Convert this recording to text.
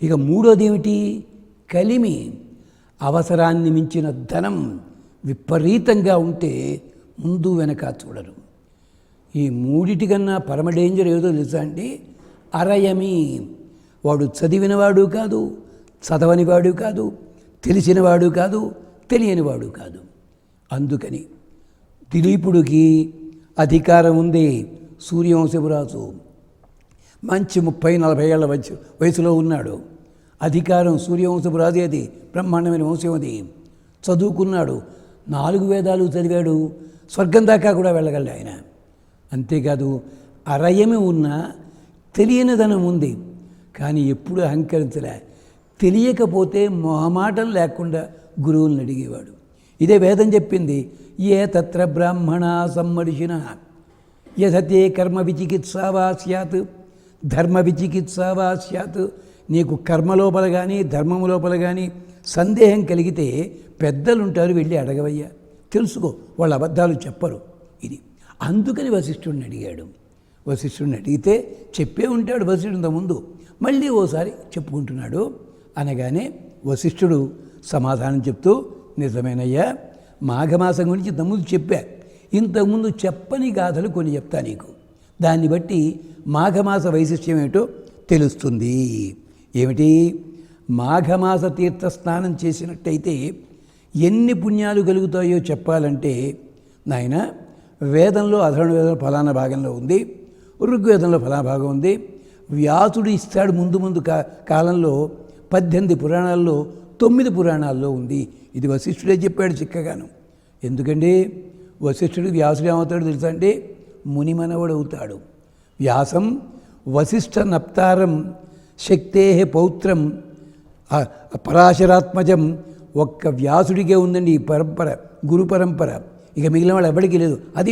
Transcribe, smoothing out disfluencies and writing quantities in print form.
ఇక మూడోది ఏమిటి? కలిమి. అవసరాన్ని మించిన ధనం విపరీతంగా ఉంటే ముందు వెనక చూడరు. ఈ మూడిటికన్నా పరమ డేంజర్ ఏదో తెలుసా అండి? అరయమి. వాడు చదివినవాడు కాదు, చదవనివాడు కాదు, తెలిసినవాడు కాదు, తెలియనివాడు కాదు. అందుకని దిలీపుడికి అధికారం ఉంది. సూర్యవంశపు రాజు మంచి 30-40 ఏళ్ల వయసులో ఉన్నాడు. అధికారం సూర్యవంశపు రాజు, అది బ్రహ్మాండమైన వంశం, అది చదువుకున్నాడు, 4 వేదాలు చదివాడు, స్వర్గం దాకా కూడా వెళ్ళగలడు ఆయన. అంతేకాదు అరయమి ఉన్న తెలియనిదనం ఉంది, కానీ ఎప్పుడు అహంకరించలే. తెలియకపోతే మొహమాటం లేకుండా గురువులను అడిగేవాడు. ఇదే వేదం చెప్పింది. ఏ తత్ర బ్రాహ్మణ సమ్మర్షిణ యథతే కర్మ విచికిత్సావా స్యాత్ ధర్మ విచికిత్సావా స్యాత్. నీకు కర్మ లోపల కానీ ధర్మము లోపల కానీ సందేహం కలిగితే పెద్దలుంటారు, వెళ్ళి అడగవయ్యా, తెలుసుకో, వాళ్ళ అబద్ధాలు చెప్పరు. ఇది అందుకని వశిష్ఠుడిని అడిగాడు. వశిష్ఠుడిని అడిగితే చెప్పే ఉంటాడు వశిష్ఠుడు ముందు, మళ్ళీ ఓసారి చెప్పుకుంటున్నాడు. అనగానే వశిష్ఠుడు సమాధానం చెప్తూ, నిజమేనయ్యా, మాఘమాసం గురించి ఇంతకుముందు చెప్పా, ఇంతకుముందు చెప్పని గాథలు కొన్ని చెప్తా నీకు, దాన్ని బట్టి మాఘమాస వైశిష్ట్యం ఏమిటో తెలుస్తుంది. ఏమిటి? మాఘమాస తీర్థ స్నానం చేసినట్టయితే ఎన్ని పుణ్యాలు కలుగుతాయో చెప్పాలంటే, నాయన, వేదంలో అధర్వణ వేదంలో ఫలానా భాగంలో ఉంది, ఋగ్వేదంలో ఫలానా భాగం ఉంది, వ్యాసుడు ఇస్తాడు ముందు కాలంలో 18 పురాణాల్లో 9 పురాణాల్లో ఉంది. ఇది వశిష్ఠుడే చెప్పాడు చిక్కగాను. ఎందుకంటే వశిష్ఠుడు వ్యాసుడు ఏమవుతాడు తెలుసా అంటే, మునిమనవుడు అవుతాడు. వ్యాసం వశిష్ఠ నప్తారం శక్తే పౌత్రం పరాశరాత్మజం. ఒక్క వ్యాసుడికే ఉందండి ఈ పరంపర, గురు పరంపర. ఇక మిగిలిన వాళ్ళు ఎవరికి లేదు. అది